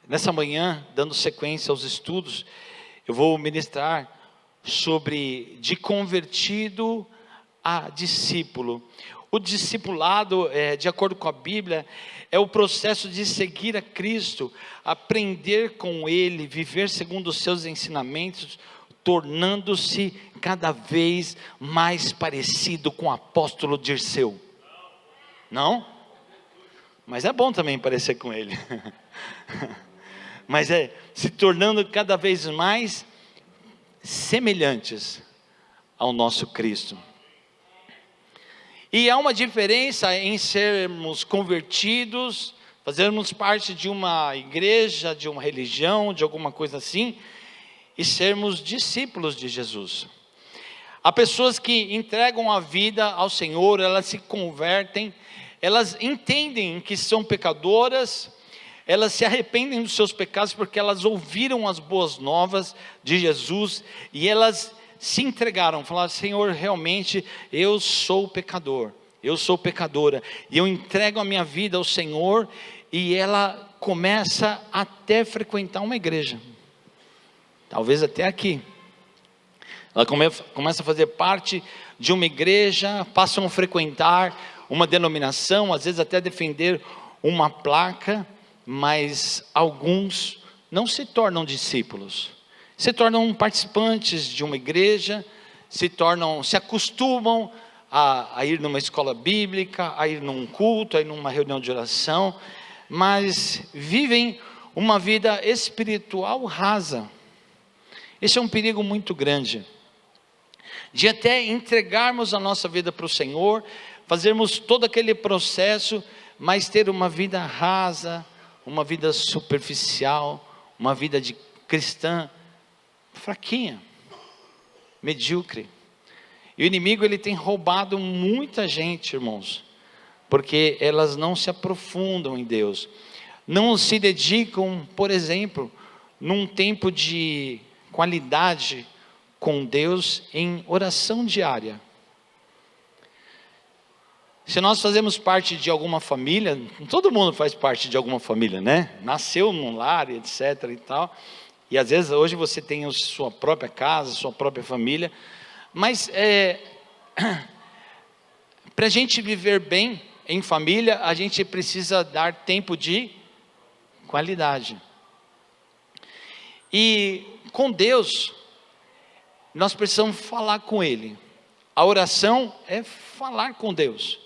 Nessa manhã, dando sequência aos estudos, eu vou ministrar sobre de convertido a discípulo. O discipulado, de acordo com a Bíblia, é o processo de seguir a Cristo, aprender com Ele, viver segundo os seus ensinamentos, tornando-se cada vez mais parecido com o apóstolo Dirceu. Não? Mas é bom também parecer com ele. Mas se tornando cada vez mais semelhantes ao nosso Cristo. E há uma diferença em sermos convertidos, fazermos parte de uma igreja, de uma religião, de alguma coisa assim, e sermos discípulos de Jesus. Há pessoas que entregam a vida ao Senhor, elas se convertem, elas entendem que são pecadoras, elas se arrependem dos seus pecados porque elas ouviram as boas novas de Jesus e elas se entregaram, falaram: Senhor, realmente eu sou pecador, eu sou pecadora, e eu entrego a minha vida ao Senhor. E ela começa até frequentar uma igreja, talvez até aqui, ela começa a fazer parte de uma igreja, passam a frequentar uma denominação, às vezes até defender uma placa, mas alguns não se tornam discípulos, se tornam participantes de uma igreja, se acostumam a ir numa escola bíblica, a ir num culto, a ir numa reunião de oração, mas vivem uma vida espiritual rasa. Esse é um perigo muito grande, de até entregarmos a nossa vida para o Senhor, fazermos todo aquele processo, mas ter uma vida rasa, uma vida superficial, uma vida de cristã fraquinha, medíocre. E o inimigo, ele tem roubado muita gente, irmãos, porque elas não se aprofundam em Deus, não se dedicam, por exemplo, num tempo de qualidade com Deus em oração diária. Se nós fazemos parte de alguma família, todo mundo faz parte de alguma família, né? Nasceu num lar, etc. e tal. E às vezes hoje você tem a sua própria casa, sua própria família. Mas para a gente viver bem em família, a gente precisa dar tempo de qualidade. E com Deus, nós precisamos falar com Ele. A oração é falar com Deus.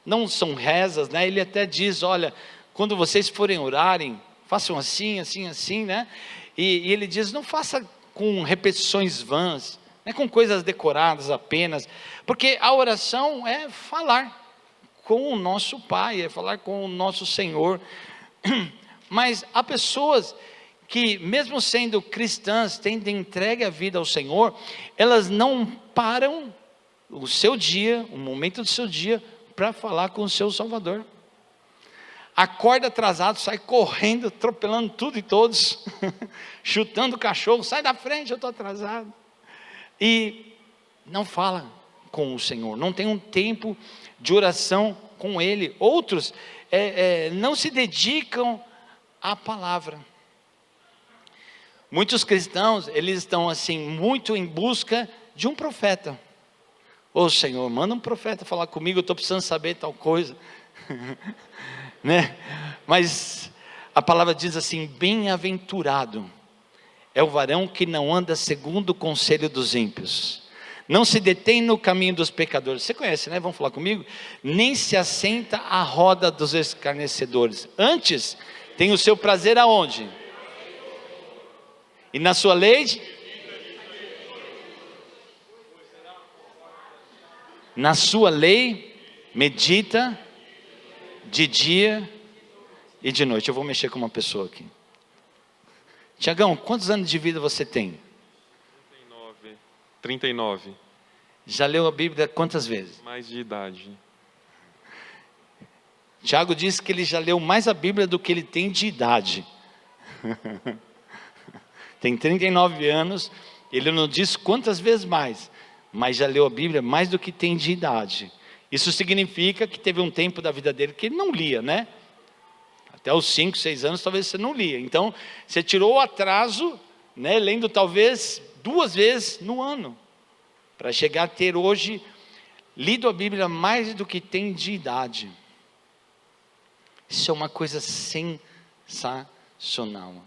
Não são rezas, né? Ele até diz: olha, quando vocês forem orarem, façam assim, assim, assim, né? E ele diz: não faça com repetições vãs, não é com coisas decoradas apenas, porque a oração é falar com o nosso Pai, é falar com o nosso Senhor. Mas há pessoas que, mesmo sendo cristãs, tendo entregue a vida ao Senhor, elas não param o seu dia, o momento do seu dia, para falar com o seu Salvador. Acorda atrasado, sai correndo, atropelando tudo e todos, chutando o cachorro: sai da frente, eu estou atrasado. E não fala com o Senhor, não tem um tempo de oração com Ele. Outros não se dedicam à palavra. Muitos cristãos, eles estão assim, muito em busca de um profeta. Ô Senhor, manda um profeta falar comigo, eu estou precisando saber tal coisa. Né? Mas a palavra diz assim: bem-aventurado é o varão que não anda segundo o conselho dos ímpios, não se detém no caminho dos pecadores. Você conhece, né? Vamos falar comigo? Nem se assenta à roda dos escarnecedores. Antes, tem o seu prazer aonde? E na sua lei? Na sua lei medita de dia e de noite. Eu vou mexer com uma pessoa aqui. Tiagão, quantos anos de vida você tem? 39. Já leu a Bíblia quantas vezes? Mais de idade. Tiago disse que ele já leu mais a Bíblia do que ele tem de idade. Tem 39 anos, ele não diz quantas vezes mais, mas já leu a Bíblia mais do que tem de idade. Isso significa que teve um tempo da vida dele que ele não lia, né? Até os 5, 6 anos talvez você não lia. Então, você tirou o atraso, né, lendo talvez 2 vezes no ano, para chegar a ter hoje lido a Bíblia mais do que tem de idade. Isso é uma coisa sensacional,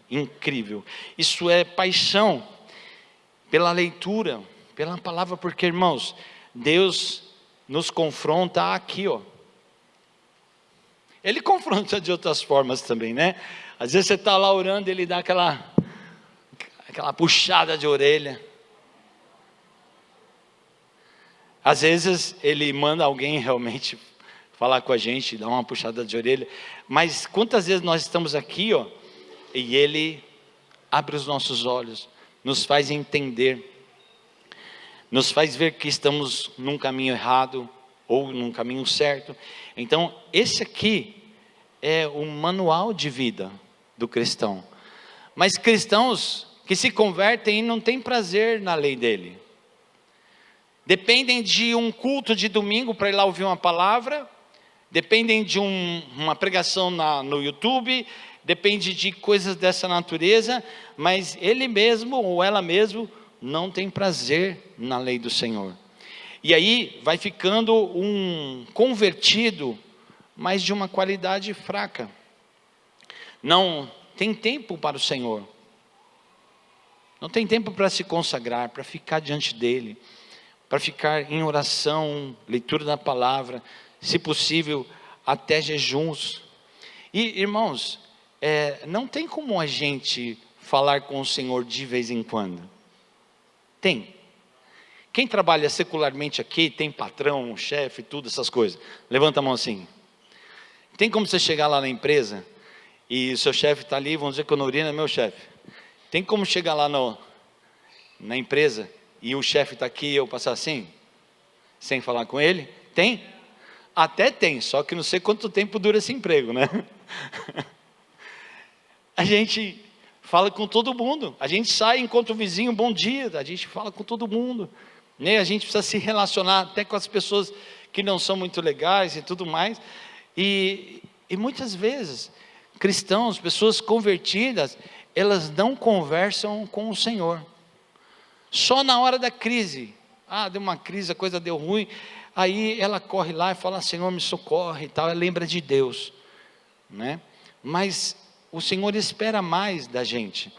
incrível. Isso é paixão pela leitura, pela palavra, porque, irmãos, Deus nos confronta aqui, ó. Ele confronta de outras formas também, né? Às vezes você está lá orando, ele dá aquela puxada de orelha. Às vezes ele manda alguém realmente falar com a gente, dar uma puxada de orelha. Mas quantas vezes nós estamos aqui, ó, e ele abre os nossos olhos, nos faz entender, nos faz ver que estamos num caminho errado ou num caminho certo. Então, esse aqui é o manual de vida do cristão. Mas cristãos que se convertem e não têm prazer na lei dele. Dependem de um culto de domingo para ir lá ouvir uma palavra, dependem de uma pregação no YouTube, depende de coisas dessa natureza, mas ele mesmo ou ela mesmo não tem prazer na lei do Senhor. E aí vai ficando um convertido, mas de uma qualidade fraca. Não tem tempo para o Senhor. Não tem tempo para se consagrar, para ficar diante dele, para ficar em oração, leitura da palavra, se possível, até jejuns. E, irmãos, não tem como a gente falar com o Senhor de vez em quando. Tem. Quem trabalha secularmente aqui, tem patrão, chefe, tudo, essas coisas. Levanta a mão assim. Tem como você chegar lá na empresa, e o seu chefe está ali, vamos dizer que o Norina é meu chefe. Tem como chegar lá na empresa, e o chefe está aqui e eu passar assim? Sem falar com ele? Tem? Até tem, só que não sei quanto tempo dura esse emprego, né? A gente fala com todo mundo, a gente sai, encontra o vizinho, bom dia, a gente fala com todo mundo, né? A gente precisa se relacionar até com as pessoas que não são muito legais e tudo mais, e muitas vezes, cristãos, pessoas convertidas, elas não conversam com o Senhor, só na hora da crise. Deu uma crise, a coisa deu ruim, aí ela corre lá e fala, Senhor me socorre e tal, ela lembra de Deus, né? Mas o Senhor espera mais da gente.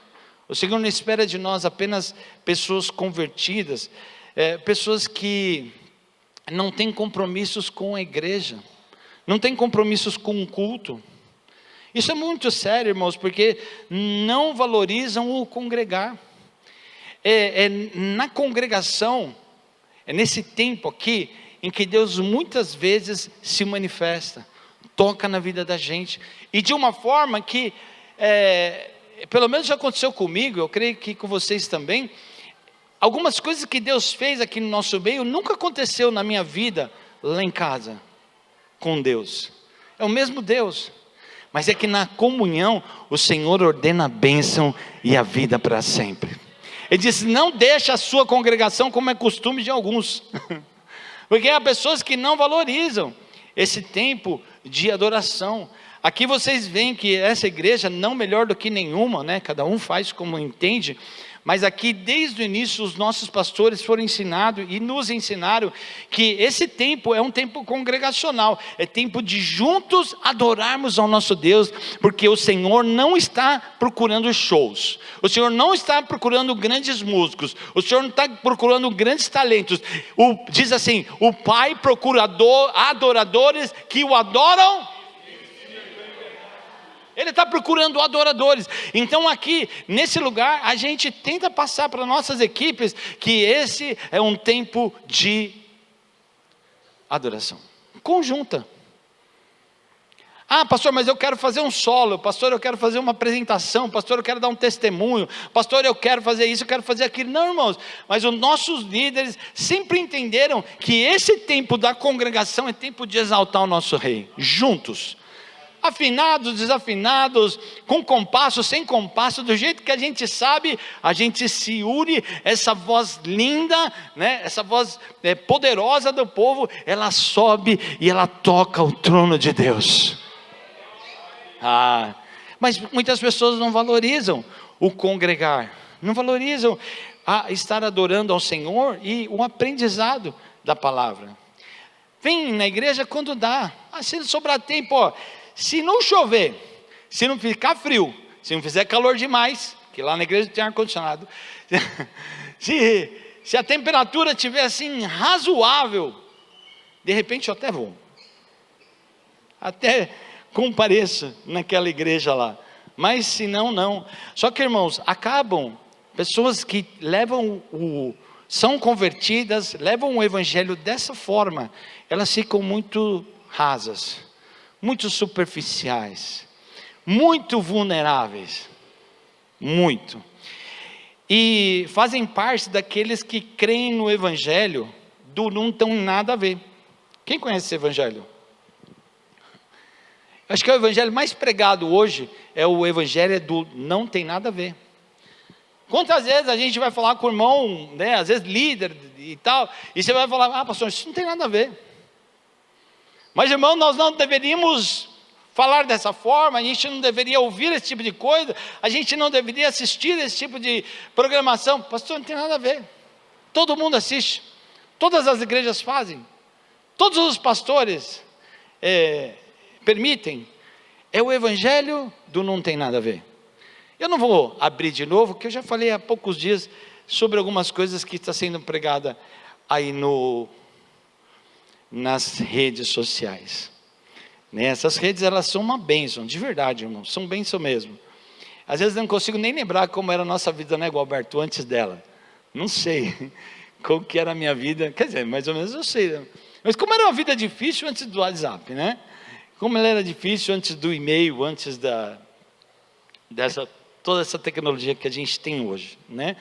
O Senhor não espera de nós apenas pessoas convertidas, pessoas que não têm compromissos com a igreja, não têm compromissos com o culto. Isso é muito sério, irmãos, porque não valorizam o congregar. Na congregação, é nesse tempo aqui, em que Deus muitas vezes se manifesta, toca na vida da gente, e de uma forma que, pelo menos já aconteceu comigo, eu creio que com vocês também, algumas coisas que Deus fez aqui no nosso meio, nunca aconteceu na minha vida, lá em casa, com Deus. É o mesmo Deus, mas é que na comunhão, o Senhor ordena a bênção e a vida para sempre. Ele disse, não deixa a sua congregação como é costume de alguns, porque há pessoas que não valorizam esse tempo de adoração. Aqui vocês veem que essa igreja não melhor do que nenhuma, né? Cada um faz como entende, mas aqui desde o início os nossos pastores foram ensinados e nos ensinaram que esse tempo é um tempo congregacional, é tempo de juntos adorarmos ao nosso Deus, porque o Senhor não está procurando shows, o Senhor não está procurando grandes músicos, o Senhor não está procurando grandes talentos. Diz assim, o Pai procura adoradores que o adoram. Ele está procurando adoradores. Então aqui, nesse lugar, a gente tenta passar para nossas equipes que esse é um tempo de adoração conjunta. Pastor, mas eu quero fazer um solo. Pastor, eu quero fazer uma apresentação. Pastor, eu quero dar um testemunho. Pastor, eu quero fazer isso, eu quero fazer aquilo. Não, irmãos, mas os nossos líderes sempre entenderam que esse tempo da congregação é tempo de exaltar o nosso Rei, juntos. Afinados, desafinados, com compasso, sem compasso, do jeito que a gente sabe, a gente se une, essa voz linda, né? Essa voz poderosa do povo, ela sobe e ela toca o trono de Deus. Mas muitas pessoas não valorizam o congregar, não valorizam a estar adorando ao Senhor e o aprendizado da palavra. Vem na igreja quando dá, se sobrar tempo, ó, se não chover, se não ficar frio, se não fizer calor demais, que lá na igreja tem ar-condicionado, se a temperatura estiver assim razoável, de repente eu até vou, até compareço naquela igreja lá, mas se não, não. Só que, irmãos, acabam pessoas que são convertidas, levam o evangelho dessa forma, elas ficam muito rasas, muito superficiais, muito vulneráveis, muito, e fazem parte daqueles que creem no evangelho do não tem nada a ver. Quem conhece esse evangelho? Acho que é o evangelho mais pregado hoje, é o evangelho do não tem nada a ver. Quantas vezes a gente vai falar com o irmão, né, às vezes líder e tal, e você vai falar, pastor, isso não tem nada a ver. Mas, irmão, nós não deveríamos falar dessa forma, a gente não deveria ouvir esse tipo de coisa, a gente não deveria assistir esse tipo de programação. Pastor, não tem nada a ver. Todo mundo assiste, todas as igrejas fazem, todos os pastores permitem. É o evangelho do não tem nada a ver. Eu não vou abrir de novo, porque eu já falei há poucos dias sobre algumas coisas que está sendo pregada aí nas redes sociais. Essas redes, elas são uma bênção, de verdade, irmão, são bênção mesmo. Às vezes eu não consigo nem lembrar como era a nossa vida, né, Gualberto, antes dela. Não sei como que era a minha vida, quer dizer, mais ou menos eu sei, né? Mas como era uma vida difícil antes do WhatsApp, né? Como ela era difícil antes do e-mail, antes toda essa tecnologia que a gente tem hoje, né?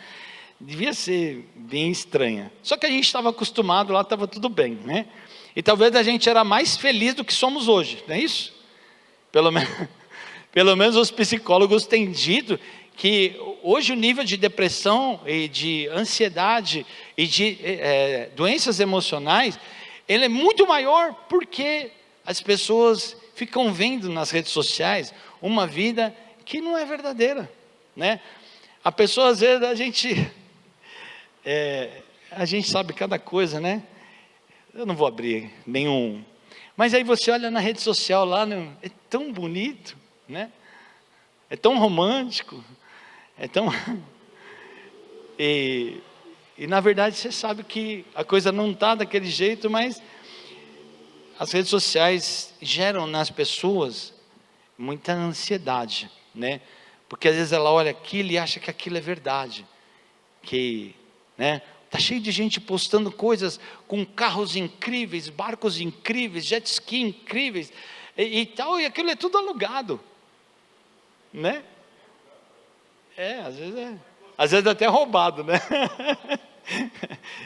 Devia ser bem estranha. Só que a gente estava acostumado, lá estava tudo bem, né? E talvez a gente era mais feliz do que somos hoje, não é isso? Pelo menos os psicólogos têm dito que hoje o nível de depressão e de ansiedade e de doenças emocionais, ele é muito maior porque as pessoas ficam vendo nas redes sociais uma vida que não é verdadeira, né? A pessoa, às vezes, a gente sabe cada coisa, né? Eu não vou abrir nenhum, mas aí você olha na rede social lá, é tão bonito, né? É tão romântico, é tão e na verdade você sabe que a coisa não está daquele jeito, mas as redes sociais geram nas pessoas muita ansiedade, né? Porque às vezes ela olha aquilo e acha que aquilo é verdade, que, né? Tá cheio de gente postando coisas com carros incríveis, barcos incríveis, jet ski incríveis e tal, e aquilo é tudo alugado, né? Às vezes até roubado, né?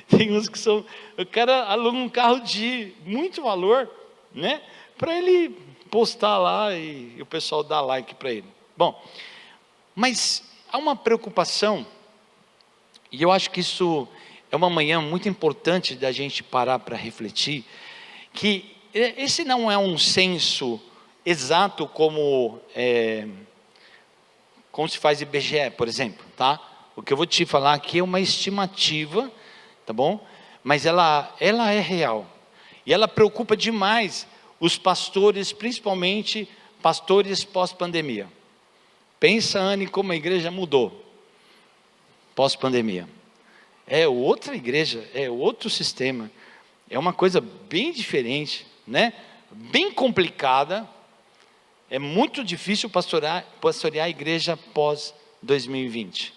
Tem uns que são, o cara aluga um carro de muito valor, né? Para ele postar lá e o pessoal dá like para ele. Bom, mas há uma preocupação, e eu acho que isso é uma manhã muito importante da gente parar para refletir, que esse não é um censo exato como se faz IBGE, por exemplo, tá? O que eu vou te falar aqui é uma estimativa, tá bom? Mas ela é real, e ela preocupa demais os pastores, principalmente pastores pós-pandemia. Pensa, Anne, como a igreja mudou pós-pandemia. É outra igreja, é outro sistema, é uma coisa bem diferente, né? Bem complicada. É muito difícil pastorear a igreja pós-2020.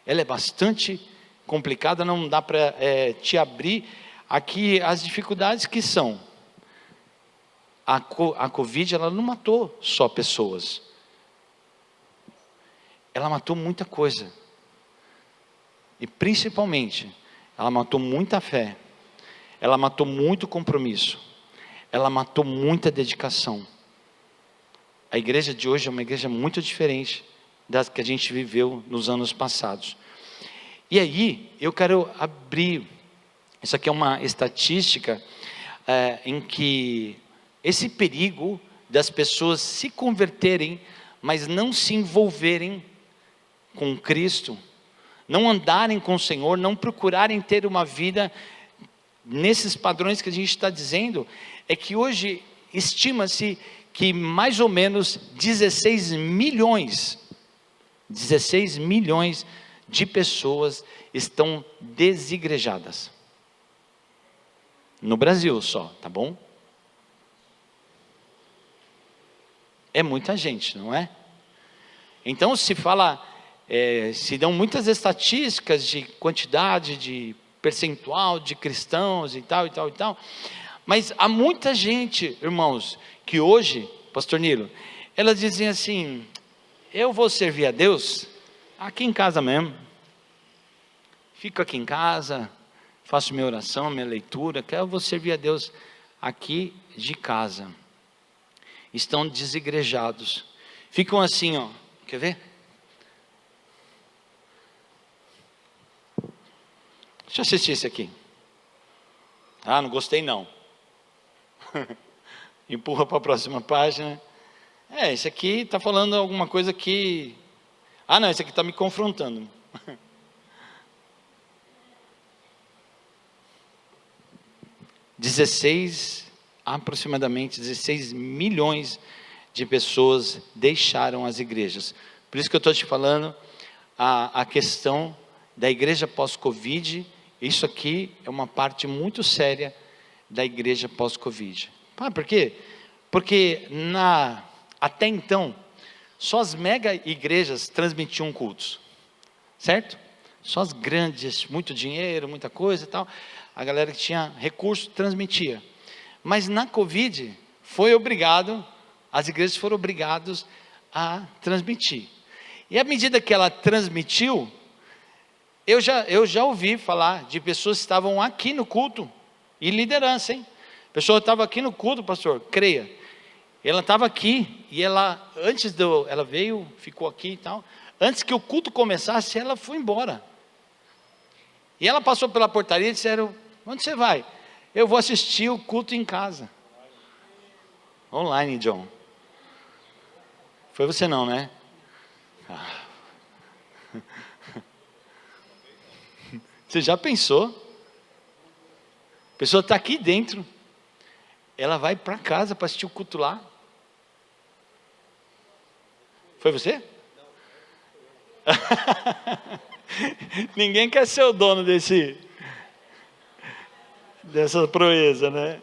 Ela é bastante complicada, não dá para te abrir aqui as dificuldades que são. A Covid, ela não matou só pessoas, ela matou muita coisa. E principalmente, ela matou muita fé, ela matou muito compromisso, ela matou muita dedicação. A igreja de hoje é uma igreja muito diferente das que a gente viveu nos anos passados. E aí, eu quero abrir, isso aqui é uma estatística em que esse perigo das pessoas se converterem mas não se envolverem com Cristo, não andarem com o Senhor, não procurarem ter uma vida nesses padrões que a gente está dizendo, é que hoje estima-se que mais ou menos 16 milhões de pessoas estão desigrejadas. No Brasil só, tá bom? É muita gente, não é? Então se fala, se dão muitas estatísticas de quantidade, de percentual de cristãos e tal, mas há muita gente, irmãos, que hoje, pastor Nilo, elas dizem assim, eu vou servir a Deus aqui em casa mesmo, fico aqui em casa, faço minha oração, minha leitura, que eu vou servir a Deus aqui de casa. Estão desigrejados, ficam assim, ó, quer ver? Deixa eu assistir esse aqui. Ah, não gostei não. Empurra para a próxima página. Esse aqui está falando alguma coisa que... Ah não, esse aqui está me confrontando. Aproximadamente 16 milhões de pessoas deixaram as igrejas. Por isso que eu estou te falando, a questão da igreja pós-Covid, isso aqui é uma parte muito séria da igreja pós-Covid. Por quê? Porque até então, só as mega igrejas transmitiam cultos, certo? Só as grandes, muito dinheiro, muita coisa e tal, a galera que tinha recurso transmitia. Mas na Covid, as igrejas foram obrigadas a transmitir. E à medida que ela transmitiu, eu já ouvi falar de pessoas que estavam aqui no culto, e liderança, hein? A pessoa estava aqui no culto, pastor, creia. Ela estava aqui, e ela veio, ficou aqui e tal. Antes que o culto começasse, ela foi embora. E ela passou pela portaria e disseram, onde você vai? Eu vou assistir o culto em casa. Online, John. Foi você não, né? Você já pensou? A pessoa está aqui dentro, ela vai para casa para assistir o culto lá. Foi você? Ninguém quer ser o dono dessa proeza, né?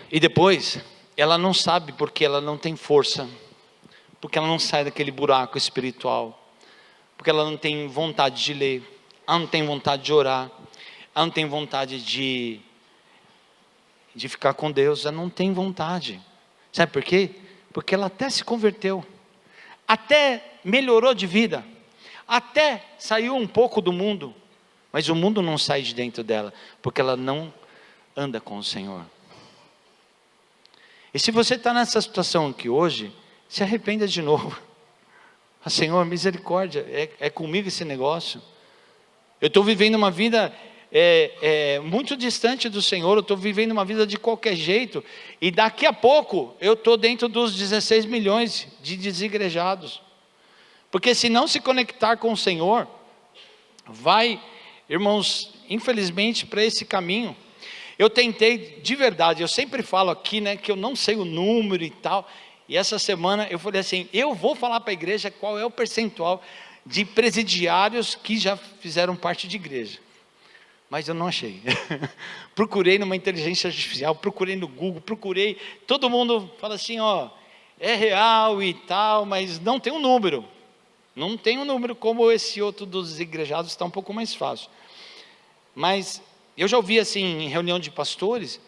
E depois, ela não sabe porque ela não tem força, porque ela não sai daquele buraco espiritual, porque ela não tem vontade de ler, ela não tem vontade de orar, ela não tem vontade de ficar com Deus, ela não tem vontade. Sabe por quê? Porque ela até se converteu, até melhorou de vida, até saiu um pouco do mundo, mas o mundo não sai de dentro dela, porque ela não anda com o Senhor. E se você está nessa situação aqui hoje, se arrependa de novo. Senhor, misericórdia, é comigo esse negócio. Eu estou vivendo uma vida muito distante do Senhor, eu estou vivendo uma vida de qualquer jeito, e daqui a pouco eu estou dentro dos 16 milhões de desigrejados. Porque se não se conectar com o Senhor, vai, irmãos, infelizmente para esse caminho. Eu tentei, de verdade, eu sempre falo aqui, né, que eu não sei o número e tal, e essa semana eu falei assim, eu vou falar para a igreja qual é o percentual de presidiários que já fizeram parte de igreja, mas eu não achei. Procurei numa inteligência artificial, procurei no Google, todo mundo fala assim, é real e tal, mas não tem um número, como esse outro dos igrejados, está um pouco mais fácil. Mas eu já ouvi assim, em reunião de pastores,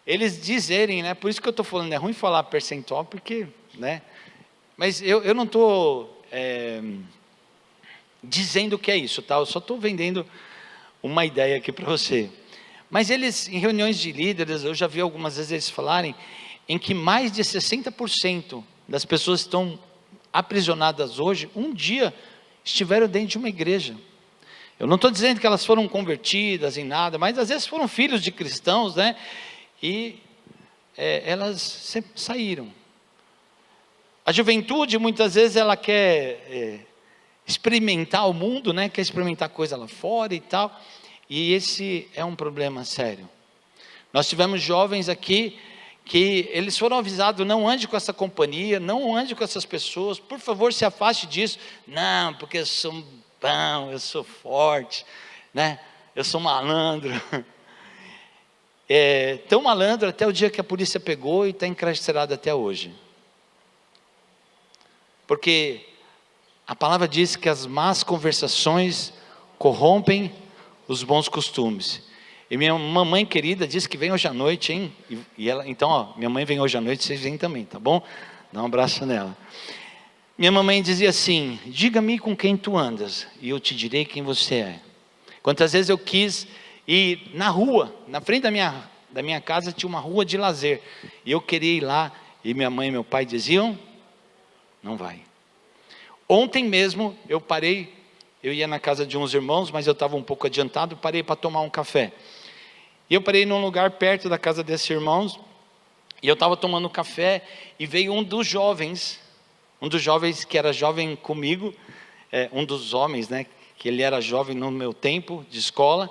eles dizerem, né, por isso que eu estou falando, é ruim falar percentual, porque, né, mas eu não estou dizendo que é isso, tá? Eu só estou vendendo uma ideia aqui para você. Mas eles, em reuniões de líderes, eu já vi algumas vezes eles falarem, em que mais de 60% das pessoas que estão aprisionadas hoje, um dia estiveram dentro de uma igreja. Eu não estou dizendo que elas foram convertidas em nada, mas às vezes foram filhos de cristãos, né? E elas sempre saíram. A juventude, muitas vezes, ela quer experimentar o mundo, né? Quer experimentar coisa lá fora e tal. E esse é um problema sério. Nós tivemos jovens aqui que eles foram avisados: não ande com essa companhia, não ande com essas pessoas, por favor se afaste disso. Não, porque eu sou bom, eu sou forte, né? Eu sou malandro. Tão malandro até o dia que a polícia pegou e está encarcerado até hoje. Porque a palavra diz que as más conversações corrompem os bons costumes. E minha mamãe querida disse que vem hoje à noite, hein? E ela, então, minha mãe vem hoje à noite, vocês vêm também, tá bom? Dá um abraço nela. Minha mamãe dizia assim: diga-me com quem tu andas, e eu te direi quem você é. Quantas vezes eu quis ir na rua, na frente da minha casa tinha uma rua de lazer, e eu queria ir lá, e minha mãe e meu pai diziam: não vai. Ontem mesmo eu parei, eu ia na casa de uns irmãos, mas eu estava um pouco adiantado, parei para tomar um café. E eu parei num lugar perto da casa desses irmãos, e eu estava tomando café, e veio um dos jovens que era jovem comigo, um dos homens, né, que ele era jovem no meu tempo de escola,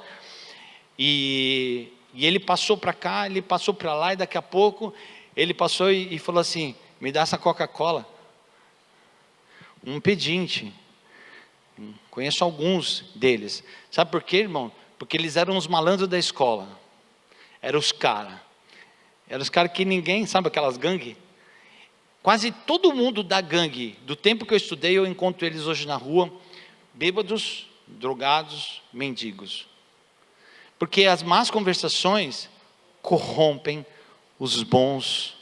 e ele passou para cá, ele passou para lá, e daqui a pouco, ele passou e falou assim: me dá essa Coca-Cola. Um pedinte. Conheço alguns deles. Sabe por quê, irmão? Porque eles eram os malandros da escola. Eram os caras que ninguém, sabe aquelas gangues? Quase todo mundo da gangue, do tempo que eu estudei, eu encontro eles hoje na rua, bêbados, drogados, mendigos. Porque as más conversações corrompem os bons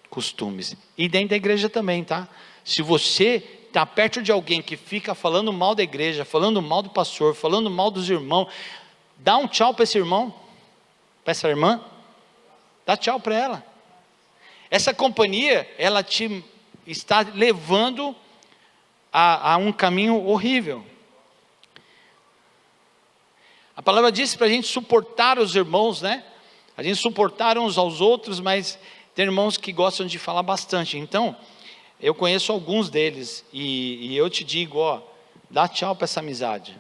costumes. E dentro da igreja também, tá? Se você está perto de alguém que fica falando mal da igreja, falando mal do pastor, falando mal dos irmãos, dá um tchau para esse irmão, para essa irmã, dá tchau para ela. Essa companhia, ela te está levando a um caminho horrível. A palavra diz para a gente suportar os irmãos, né? A gente suportar uns aos outros, mas tem irmãos que gostam de falar bastante. Então, eu conheço alguns deles, e eu te digo, dá tchau para essa amizade.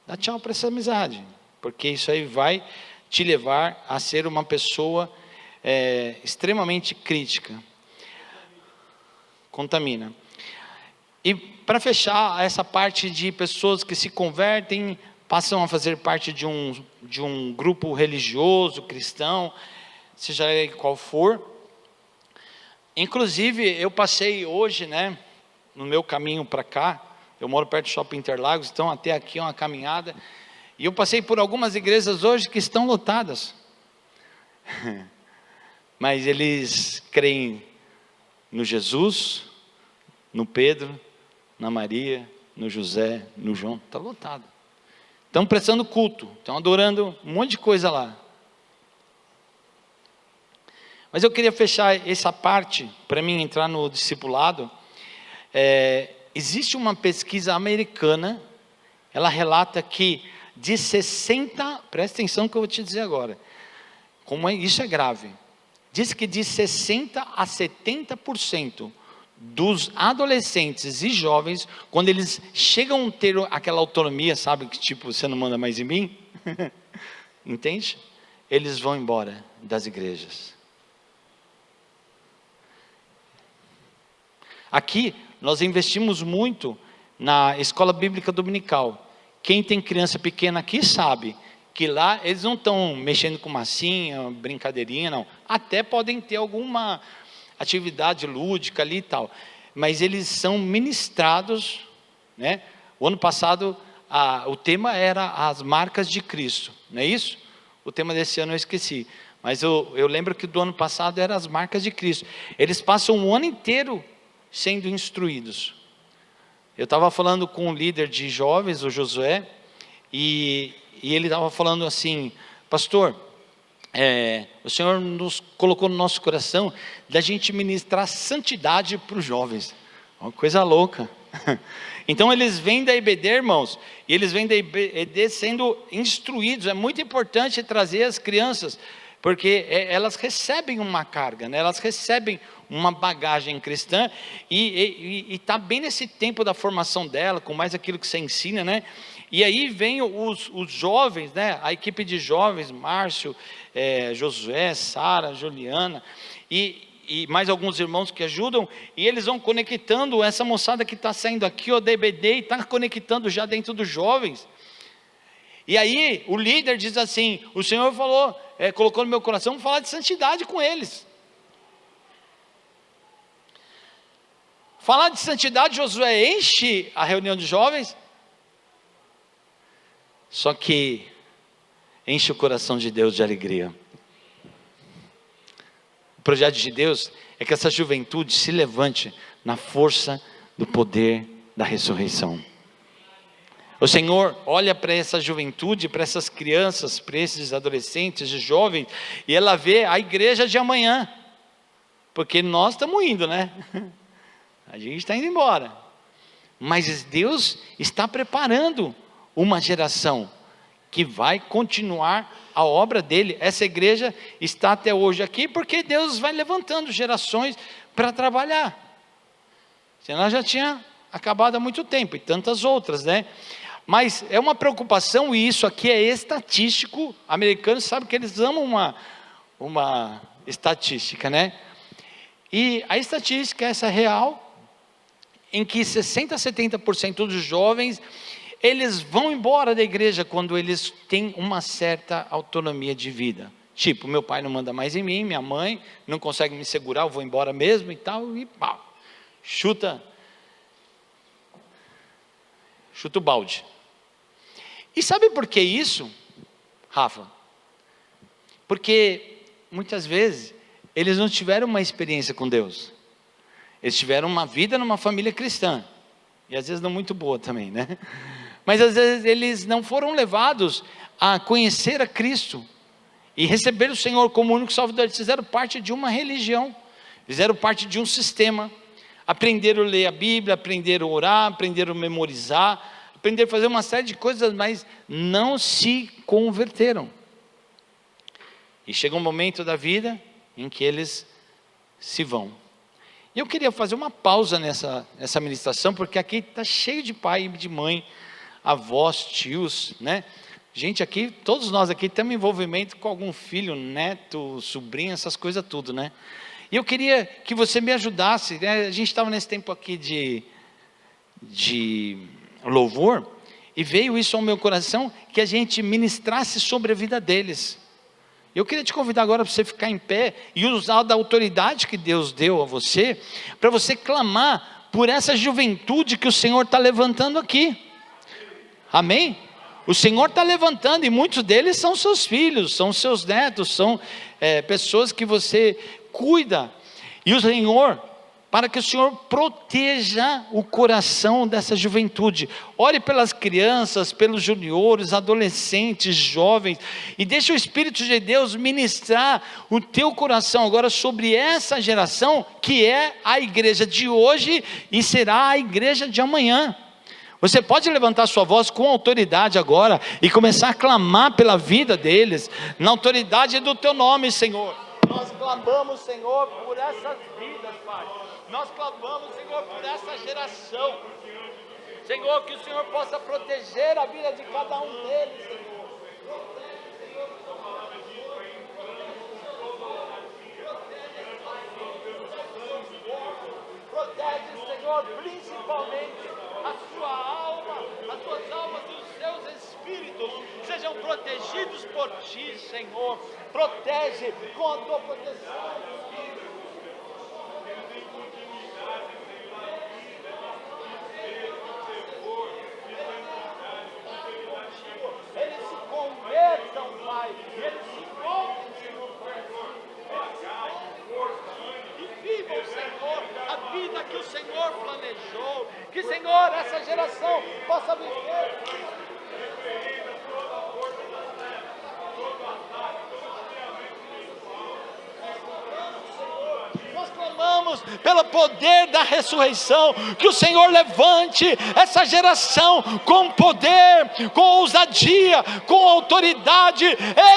Dá tchau para essa amizade, porque isso aí vai te levar a ser uma pessoa extremamente crítica. Contamina. E para fechar essa parte de pessoas que se convertem, passam a fazer parte de um grupo religioso, cristão, seja ele qual for. Inclusive, eu passei hoje, né, no meu caminho para cá, eu moro perto do Shopping Interlagos, então até aqui é uma caminhada, e eu passei por algumas igrejas hoje que estão lotadas, mas eles creem no Jesus, no Pedro, na Maria, no José, no João, está lotado. Estão prestando culto, estão adorando um monte de coisa lá. Mas eu queria fechar essa parte, para mim entrar no discipulado. Existe uma pesquisa americana, ela relata que de 60%, presta atenção no que eu vou te dizer agora, isso é grave, diz que de 60% a 70% dos adolescentes e jovens, quando eles chegam a ter aquela autonomia, sabe, que tipo, você não manda mais em mim, entende? Eles vão embora das igrejas. Aqui, nós investimos muito na escola bíblica dominical. Quem tem criança pequena aqui sabe que lá eles não estão mexendo com massinha, brincadeirinha, não. Até podem ter alguma atividade lúdica ali e tal, mas eles são ministrados, né? O ano passado, o tema era as marcas de Cristo, não é isso? O tema desse ano eu esqueci, mas eu lembro que do ano passado eram as marcas de Cristo. Eles passam um ano inteiro sendo instruídos. Eu estava falando com um líder de jovens, o Josué, e ele estava falando assim: pastor, o Senhor nos colocou no nosso coração da gente ministrar santidade para os jovens. Uma coisa louca, Então eles vêm da IBD, irmãos, e eles vêm da IBD sendo instruídos. É muito importante trazer as crianças, porque elas recebem uma carga, né? Elas recebem uma bagagem cristã, e está bem nesse tempo da formação dela, com mais aquilo que você ensina, né? E aí vem os jovens, né? A equipe de jovens, Márcio, Josué, Sara, Juliana, e mais alguns irmãos que ajudam, e eles vão conectando essa moçada que está saindo aqui, o DBD, e está conectando já dentro dos jovens. E aí o líder diz assim: o Senhor falou, colocou no meu coração, falar de santidade com eles. Falar de santidade, Josué enche a reunião de jovens, só que enche o coração de Deus de alegria. O projeto de Deus é que essa juventude se levante na força do poder da ressurreição. O Senhor olha para essa juventude, para essas crianças, para esses adolescentes e jovens, e ela vê a igreja de amanhã, porque nós estamos indo, né? A gente está indo embora, mas Deus está preparando uma geração que vai continuar a obra dele. Essa igreja está até hoje aqui, porque Deus vai levantando gerações para trabalhar, senão já tinha acabado há muito tempo, e tantas outras, né? Mas é uma preocupação, e isso aqui é estatístico. Americanos sabem que eles amam uma estatística, né? E a estatística é essa real, em que 60% a 70% dos jovens, eles vão embora da igreja quando eles têm uma certa autonomia de vida. Tipo, meu pai não manda mais em mim, minha mãe não consegue me segurar, eu vou embora mesmo e tal, e pau, chuta o balde. E sabe por que isso, Rafa? Porque muitas vezes eles não tiveram uma experiência com Deus. Eles tiveram uma vida numa família cristã, e às vezes não muito boa também, né? Mas às vezes eles não foram levados a conhecer a Cristo e receber o Senhor como único Salvador. Eles fizeram parte de uma religião, fizeram parte de um sistema, aprenderam a ler a Bíblia, aprenderam a orar, aprenderam a memorizar, aprenderam a fazer uma série de coisas, mas não se converteram. E chega um momento da vida em que eles se vão. E eu queria fazer uma pausa nessa ministração, porque aqui está cheio de pai e de mãe, avós, tios, né? Gente aqui, todos nós aqui temos envolvimento com algum filho, neto, sobrinho, essas coisas tudo, né? E eu queria que você me ajudasse, né? A gente estava nesse tempo aqui de louvor, e veio isso ao meu coração, que a gente ministrasse sobre a vida deles. Eu queria te convidar agora para você ficar em pé e usar da autoridade que Deus deu a você, para você clamar por essa juventude que o Senhor está levantando aqui. Amém? O Senhor está levantando, e muitos deles são seus filhos, são seus netos, são pessoas que você cuida. E o Senhor, para que o Senhor proteja o coração dessa juventude, ore pelas crianças, pelos juniores, adolescentes, jovens, e deixe o Espírito de Deus ministrar o teu coração agora sobre essa geração, que é a igreja de hoje e será a igreja de amanhã. Você pode levantar sua voz com autoridade agora e começar a clamar pela vida deles, na autoridade do teu nome, Senhor. Nós clamamos, Senhor, por essas vidas, Pai. Nós clamamos, Senhor, por essa geração. Senhor, que o Senhor possa proteger a vida de cada um deles, Senhor. Protege, Senhor, principalmente a sua alma, as suas almas e os seus espíritos sejam protegidos por ti, Senhor. Protege com a tua proteção. Eles se convertam, Pai, e eles se envolvem, Senhor, e vivam, Senhor, a vida que o Senhor planejou. Que, Senhor, essa geração possa viver. Nós clamamos, Oramos pelo poder da ressurreição, que o Senhor levante essa geração com poder, com ousadia, com autoridade.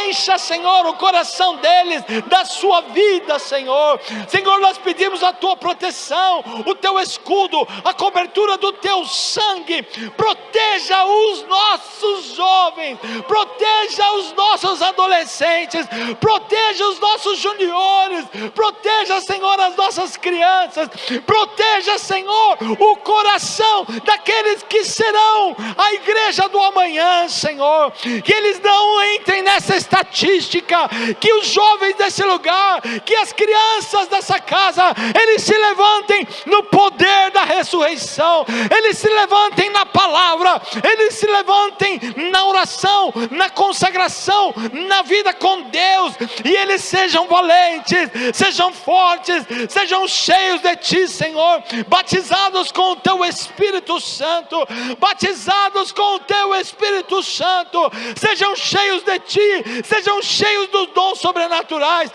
Encha, Senhor, o coração deles da sua vida, Senhor. Senhor, nós pedimos a tua proteção, o teu escudo, a cobertura do teu sangue. Proteja os nossos jovens, proteja os nossos adolescentes, proteja os nossos juniores, proteja, Senhor, as nossas crianças, proteja, Senhor, o coração daqueles que serão a igreja do amanhã, Senhor. Que eles não entrem nessa estatística, que os jovens desse lugar, que as crianças dessa casa, eles se levantem no poder da ressurreição, eles se levantem na palavra, eles se levantem na oração, na consagração, na vida com Deus, e eles sejam valentes, sejam fortes, sejam cheios de Ti, Senhor, batizados com o Teu Espírito Santo, batizados com o Teu Espírito Santo, sejam cheios de Ti, sejam cheios dos dons sobrenaturais.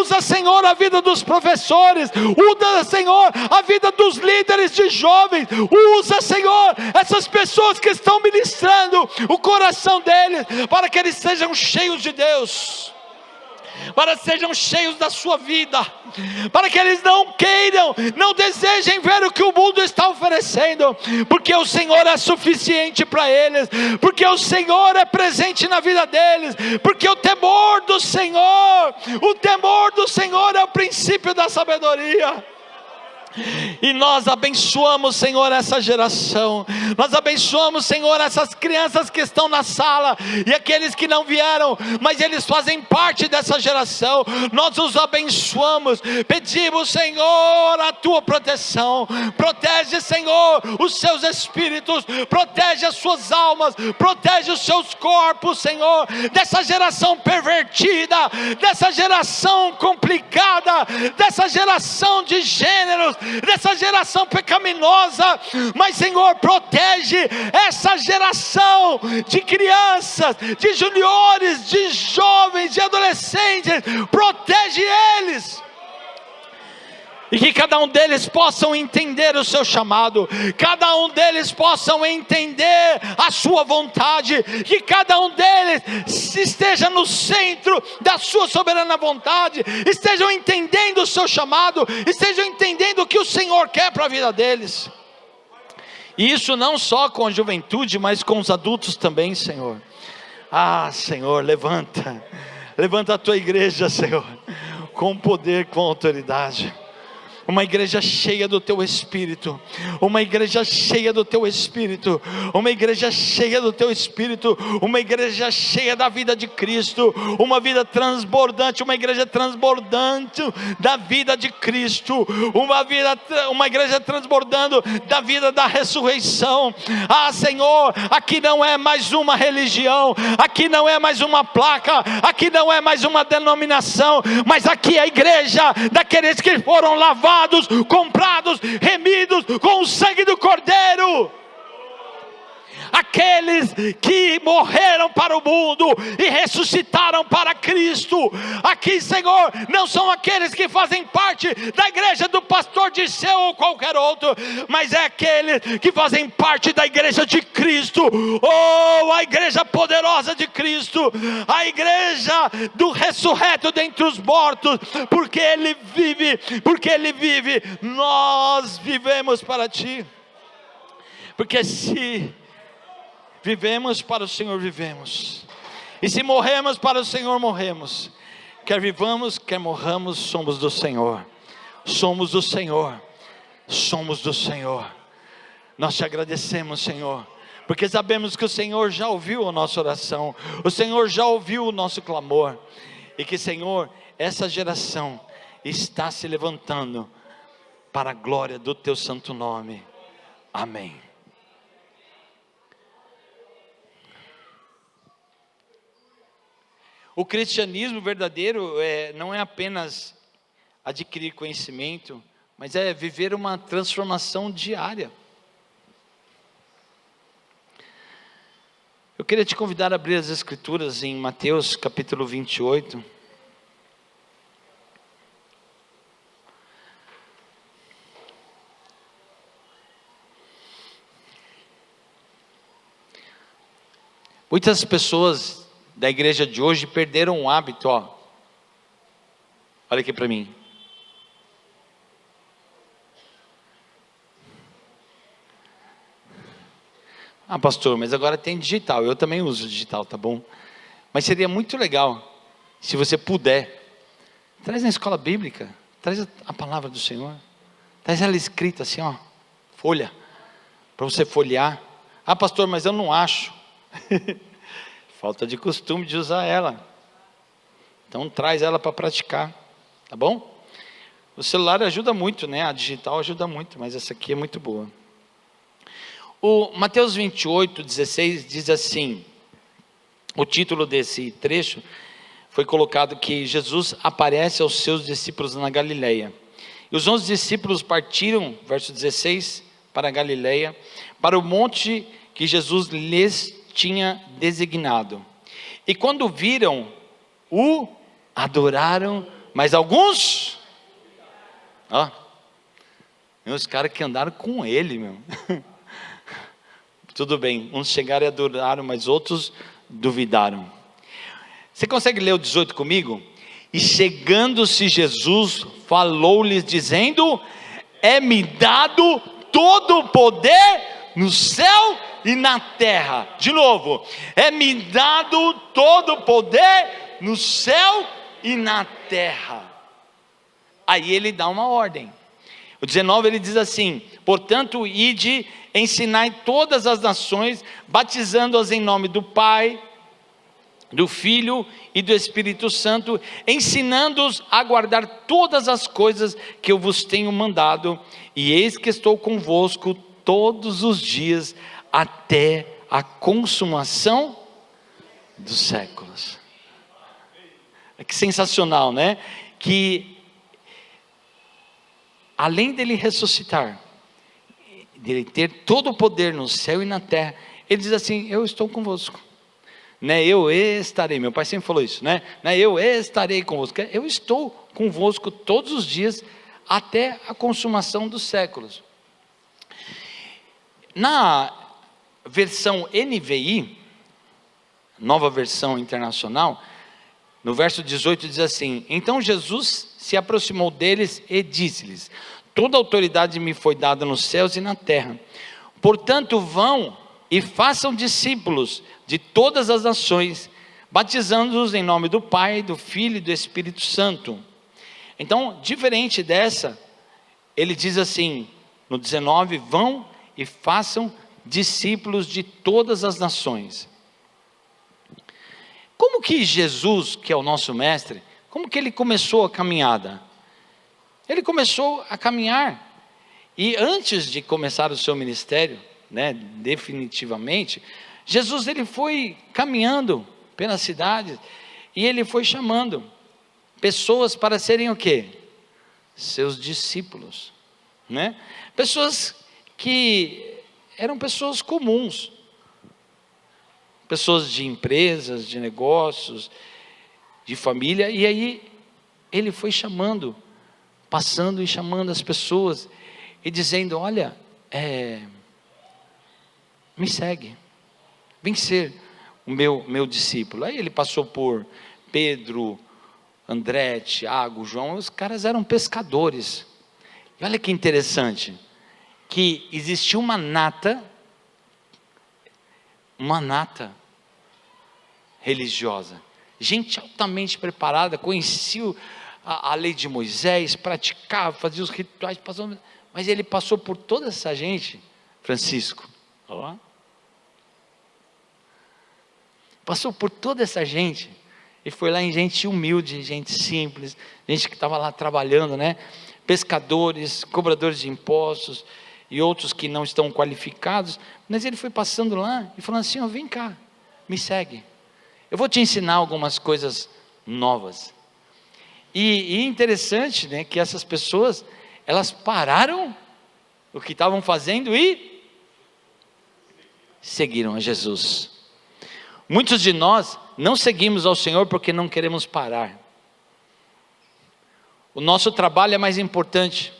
Usa, Senhor, a vida dos professores, usa, Senhor, a vida dos líderes de jovens, usa, Senhor, essas pessoas que estão ministrando o coração deles, para que eles sejam cheios de Deus, para que sejam cheios da sua vida, para que eles não queiram, não desejem ver o que o mundo está oferecendo, porque o Senhor é suficiente para eles, porque o Senhor é presente na vida deles, porque o temor do Senhor é o princípio da sabedoria. E nós abençoamos, Senhor, essa geração. Nós abençoamos, Senhor, essas crianças que estão na sala e aqueles que não vieram, mas eles fazem parte dessa geração. Nós os abençoamos. Pedimos, Senhor, a tua proteção. Protege, Senhor, os seus espíritos, protege as suas almas, protege os seus corpos, Senhor, dessa geração pervertida, dessa geração complicada, dessa geração de gêneros, dessa geração pecaminosa. Mas, Senhor, protege essa geração de crianças, de juniores, de jovens, de adolescentes. Protege eles, e que cada um deles possam entender o seu chamado, cada um deles possam entender a sua vontade, que cada um deles esteja no centro da sua soberana vontade, estejam entendendo o seu chamado, estejam entendendo o que o Senhor quer para a vida deles. E isso não só com a juventude, mas com os adultos também, Senhor. Senhor, levanta a tua igreja, Senhor, com poder, com autoridade. Uma igreja cheia do teu Espírito, uma igreja cheia do teu Espírito, uma igreja cheia do teu Espírito, uma igreja cheia da vida de Cristo, uma vida transbordante, uma igreja transbordante da vida de Cristo, uma igreja transbordando da vida da ressurreição. Senhor, aqui não é mais uma religião, aqui não é mais uma placa, aqui não é mais uma denominação, mas aqui é a igreja daqueles que foram lavados, comprados, remidos com o sangue do Cordeiro. Aqueles que morreram para o mundo e ressuscitaram para Cristo. Aqui, Senhor, não são aqueles que fazem parte da igreja do pastor Dirceu ou qualquer outro, mas é aqueles que fazem parte da igreja de Cristo, a igreja poderosa de Cristo, a igreja do ressurreto dentre os mortos, porque Ele vive, nós vivemos para Ti, porque se vivemos para o Senhor, vivemos, e se morremos para o Senhor, morremos. Quer vivamos, quer morramos, somos do Senhor, somos do Senhor, somos do Senhor. Nós te agradecemos, Senhor, porque sabemos que o Senhor já ouviu a nossa oração, o Senhor já ouviu o nosso clamor, e que, Senhor, essa geração está se levantando para a glória do teu santo nome. Amém. O cristianismo verdadeiro não é apenas adquirir conhecimento, mas é viver uma transformação diária. Eu queria te convidar a abrir as Escrituras em Mateus capítulo 28. Muitas pessoas da igreja de hoje perderam o hábito, ó. Olha aqui para mim. Ah, pastor, mas agora tem digital. Eu também uso digital, tá bom? Mas seria muito legal, se você puder, traz na escola bíblica, traz a palavra do Senhor, traz ela escrita assim, ó, folha, para você folhear. Ah, pastor, mas eu não acho. Falta de costume de usar ela. Então traz ela para praticar, tá bom? O celular ajuda muito, né? A digital ajuda muito, mas essa aqui é muito boa. O Mateus 28, 16 diz assim, o título desse trecho foi colocado que Jesus aparece aos seus discípulos na Galileia. E os 11 discípulos partiram, verso 16, para a Galileia, para o monte que Jesus lhes tinha designado. E quando viram, o adoraram, mas alguns, ó, os caras que andaram com ele, meu. Tudo bem, uns chegaram e adoraram, mas outros duvidaram. Você consegue ler o 18 comigo? E chegando-se Jesus, falou-lhes dizendo: é-me dado todo o poder no céu e na terra. De novo, é-me dado todo o poder no céu e na terra. Aí ele dá uma ordem. O 19 ele diz assim: portanto, ide, ensinai todas as nações, batizando-as em nome do Pai, do Filho e do Espírito Santo, ensinando-os a guardar todas as coisas que eu vos tenho mandado, e eis que estou convosco todos os dias, até a consumação dos séculos. Que sensacional, né? Que além dele ressuscitar, dele ter todo o poder no céu e na terra, ele diz assim: eu estou convosco, né? Eu estarei, meu pai sempre falou isso, né? Eu estarei convosco, eu estou convosco todos os dias, até a consumação dos séculos. Na versão NVI, nova versão internacional, no verso 18 diz assim: então Jesus se aproximou deles e disse-lhes: toda autoridade me foi dada nos céus e na terra, portanto vão e façam discípulos de todas as nações, batizando-os em nome do Pai, do Filho e do Espírito Santo. Então, diferente dessa, ele diz assim, no 19, vão e façam discípulos de todas as nações. Como que Jesus, que é o nosso mestre, como que ele começou a caminhada? Ele começou a caminhar, e antes de começar o seu ministério, né, definitivamente, Jesus ele foi caminhando pelas cidades, e ele foi chamando pessoas para serem o quê? Seus discípulos, né? Pessoas que eram pessoas comuns, pessoas de empresas, de negócios, de família, e aí ele foi chamando, passando e chamando as pessoas, e dizendo: olha, me segue, vem ser o meu discípulo. Aí ele passou por Pedro, André, Tiago, João, os caras eram pescadores, e olha que interessante, que existia uma nata religiosa, gente altamente preparada, conhecia a lei de Moisés, praticava, fazia os rituais, mas ele passou por toda essa gente, Francisco, passou por toda essa gente, e foi lá em gente humilde, gente simples, gente que estava lá trabalhando, né? Pescadores, cobradores de impostos, e outros que não estão qualificados, mas ele foi passando lá, e falando assim: vem cá, me segue, eu vou te ensinar algumas coisas novas. E interessante, né, que essas pessoas, elas pararam o que estavam fazendo e seguiram a Jesus. Muitos de nós não seguimos ao Senhor porque não queremos parar. O nosso trabalho é mais importante,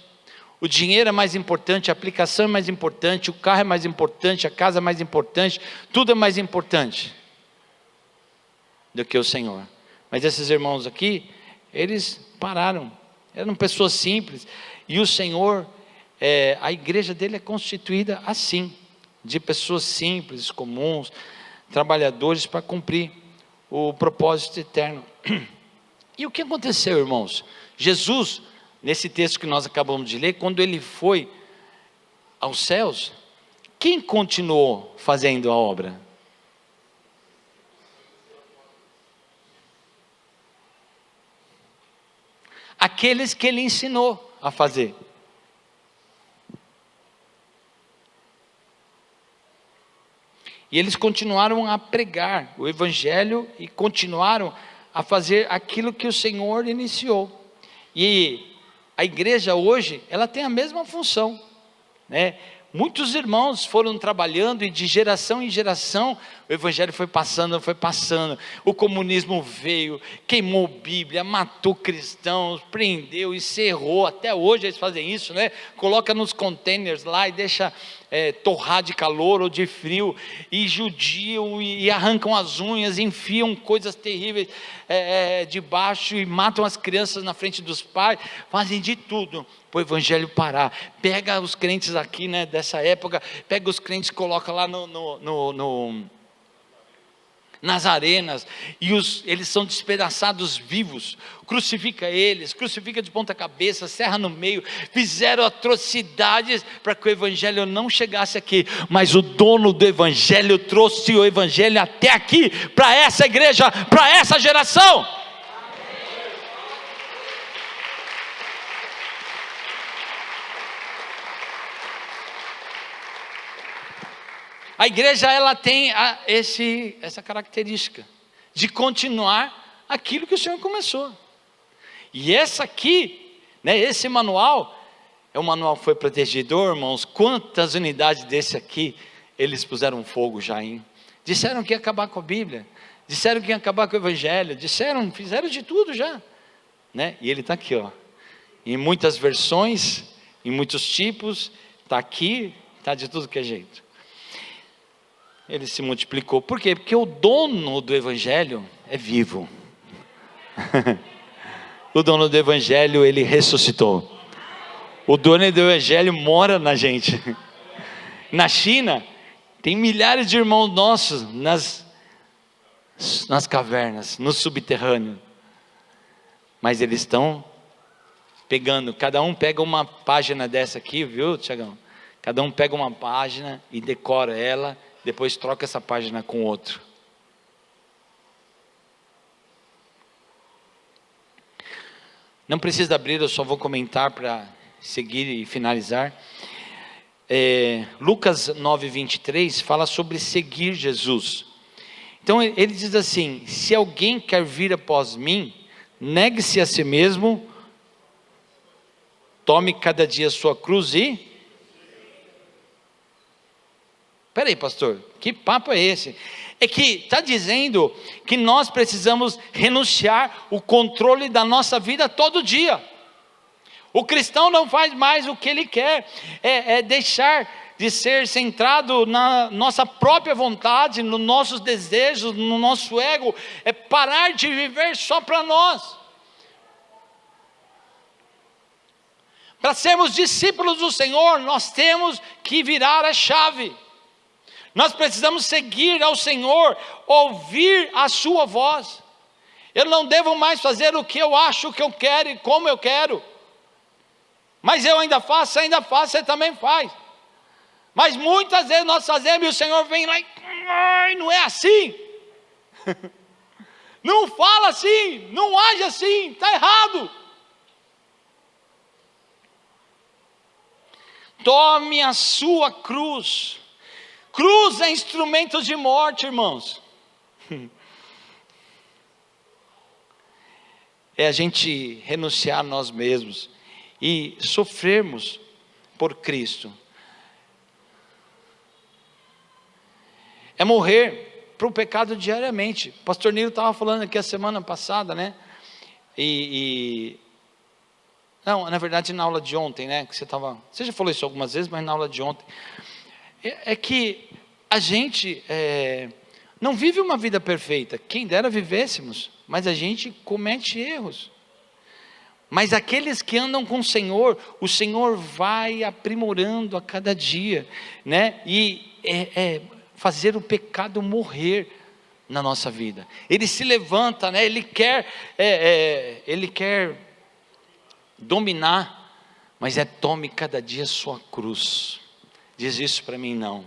o dinheiro é mais importante, a aplicação é mais importante, o carro é mais importante, a casa é mais importante, tudo é mais importante. do que o Senhor. Mas esses irmãos aqui, eles pararam, eram pessoas simples, e o Senhor, a igreja dele é constituída assim, de pessoas simples, comuns, trabalhadores, para cumprir o propósito eterno. E o que aconteceu, irmãos? Jesus, nesse texto que nós acabamos de ler, quando ele foi aos céus, quem continuou fazendo a obra? Aqueles que ele ensinou a fazer. E eles continuaram a pregar o evangelho e continuaram a fazer aquilo que o Senhor iniciou. E a igreja hoje, ela tem a mesma função, né? Muitos irmãos foram trabalhando e de geração em geração o evangelho foi passando, o comunismo veio, queimou Bíblia, matou cristãos, prendeu, encerrou, até hoje eles fazem isso, né? Coloca nos containers lá e deixa torrar de calor ou de frio, e judiam e arrancam as unhas, enfiam coisas terríveis debaixo e matam as crianças na frente dos pais, fazem de tudo para o evangelho parar. Pega os crentes aqui, né, dessa época, pega os crentes e coloca lá nas arenas, e eles são despedaçados vivos, crucifica de ponta cabeça, serra no meio, fizeram atrocidades para que o evangelho não chegasse aqui, mas o dono do evangelho trouxe o evangelho até aqui, para essa igreja, para essa geração. A igreja, ela tem essa característica de continuar aquilo que o Senhor começou. E essa aqui, né, esse manual, é um manual que foi protegedor, irmãos. Quantas unidades desse aqui eles puseram fogo já, hein? Disseram que ia acabar com a Bíblia, disseram que ia acabar com o Evangelho, fizeram de tudo já, né? E ele está aqui, ó, em muitas versões, em muitos tipos, está aqui, está de tudo que é jeito. Ele se multiplicou. Por quê? Porque o dono do evangelho é vivo. O dono do evangelho, ele ressuscitou. O dono do evangelho mora na gente. Na China, tem milhares de irmãos nossos nas cavernas, no subterrâneo. Mas eles estão pegando, cada um pega uma página dessa aqui, viu, Tiagão? Cada um pega uma página e decora ela, depois troca essa página com outro. Não precisa abrir, eu só vou comentar para seguir e finalizar. Lucas 9:23 fala sobre seguir Jesus. Então ele diz assim: se alguém quer vir após mim, negue-se a si mesmo, tome cada dia a sua cruz e... Peraí, pastor, que papo é esse? É que está dizendo que nós precisamos renunciar o controle da nossa vida todo dia. O cristão não faz mais o que ele quer, é deixar de ser centrado na nossa própria vontade, nos nossos desejos, no nosso ego, é parar de viver só para nós. Para sermos discípulos do Senhor, nós temos que virar a chave. Nós precisamos seguir ao Senhor, ouvir a sua voz. Eu não devo mais fazer o que eu acho que eu quero e como eu quero. Mas eu ainda faço, você também faz. Mas muitas vezes nós fazemos e o Senhor vem lá e... Ai, não é assim. Não fala assim, não age assim, está errado. Tome a sua cruz. Cruz é instrumento de morte, irmãos. É a gente renunciar a nós mesmos e sofrermos por Cristo. É morrer para o pecado diariamente. O pastor Nilo estava falando aqui a semana passada, né? Não, na verdade na aula de ontem, né? Que você já falou isso algumas vezes, mas na aula de ontem. É que a gente não vive uma vida perfeita, quem dera vivêssemos, mas a gente comete erros. Mas aqueles que andam com o Senhor vai aprimorando a cada dia, né? E fazer o pecado morrer na nossa vida. Ele se levanta, né? Ele quer dominar, mas tome cada dia sua cruz. Diz isso para mim, não.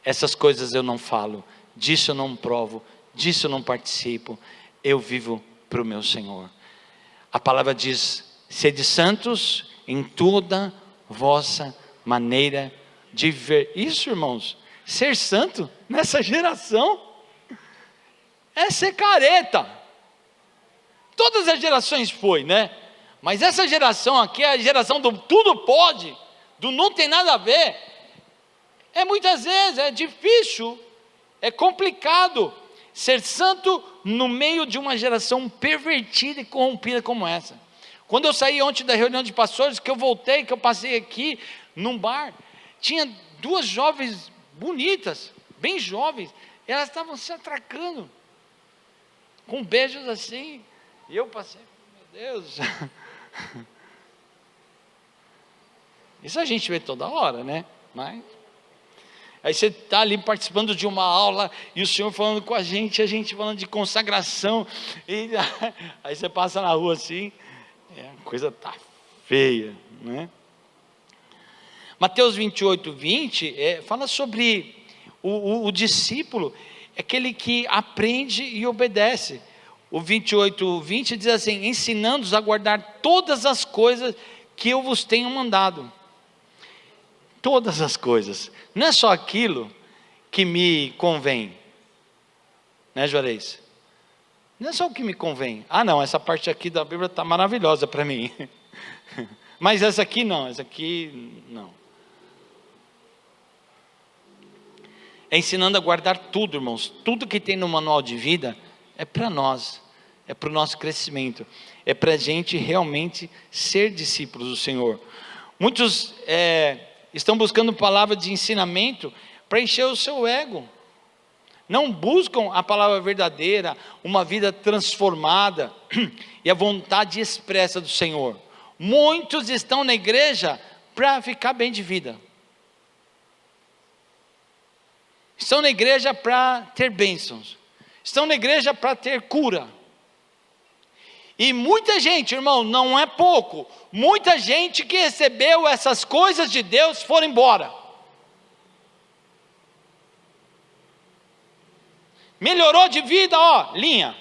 Essas coisas eu não falo, disso eu não provo, disso eu não participo, eu vivo para o meu Senhor. A palavra diz: sede santos em toda vossa maneira de viver. Isso, irmãos, ser santo nessa geração é ser careta. Todas as gerações foi, né? Mas essa geração aqui é a geração do tudo pode, do não tem nada a ver. Muitas vezes é difícil, é complicado ser santo no meio de uma geração pervertida e corrompida como essa. Quando eu saí ontem da reunião de pastores, que eu voltei, que eu passei aqui num bar, tinha duas jovens bonitas, bem jovens, elas estavam se atracando, com beijos assim, e eu passei, meu Deus, isso a gente vê toda hora, né? Mas aí você está ali participando de uma aula, e o Senhor falando com a gente falando de consagração, e aí você passa na rua assim, a coisa está feia, né? Mateus 28:20 fala sobre o discípulo, aquele que aprende e obedece. O 28:20 diz assim: ensinando-os a guardar todas as coisas que eu vos tenho mandado. Todas as coisas, não é só aquilo que me convém, né, Juarez? Não é só o que me convém. Não, essa parte aqui da Bíblia está maravilhosa para mim, mas essa aqui não, ensinando a guardar tudo, irmãos, tudo que tem no manual de vida é para nós, é para o nosso crescimento, é para a gente realmente ser discípulos do Senhor. Muitos estão buscando palavra de ensinamento para encher o seu ego, não buscam a palavra verdadeira, uma vida transformada e a vontade expressa do Senhor. Muitos estão na igreja para ficar bem de vida, estão na igreja para ter bênçãos, estão na igreja para ter cura. E muita gente, irmão, não é pouco, muita gente que recebeu essas coisas de Deus foram embora. Melhorou de vida, linha.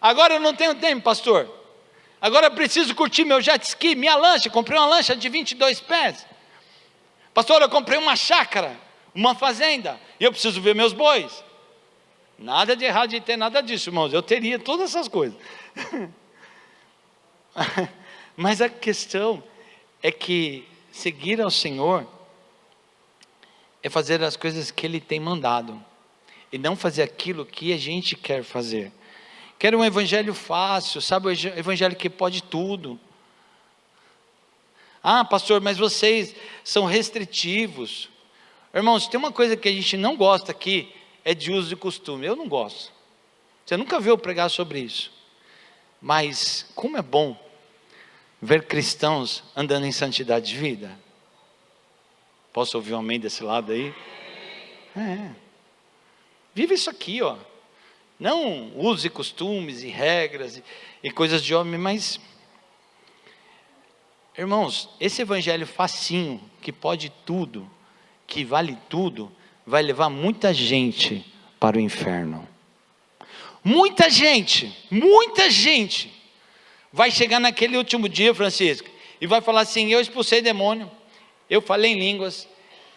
Agora eu não tenho tempo, pastor. Agora eu preciso curtir meu jet ski, minha lancha, comprei uma lancha de 22 pés. Pastor, eu comprei uma chácara, uma fazenda, e eu preciso ver meus bois. Nada de errado de ter nada disso, irmãos, eu teria todas essas coisas. Mas a questão é que seguir ao Senhor é fazer as coisas que Ele tem mandado, e não fazer aquilo que a gente quer fazer. Quero um evangelho fácil, sabe, o evangelho que pode tudo. Pastor, mas vocês são restritivos. Irmãos, tem uma coisa que a gente não gosta aqui, é de uso e costume. Eu não gosto. Você nunca viu eu pregar sobre isso. Mas como é bom ver cristãos andando em santidade de vida. Posso ouvir um amém desse lado aí? Vive isso aqui, não use costumes e regras e coisas de homem, mas, irmãos, esse evangelho facinho, que pode tudo, que vale tudo, vai levar muita gente para o inferno. Muita gente vai chegar naquele último dia, Francisco, e vai falar assim: eu expulsei demônio, eu falei em línguas,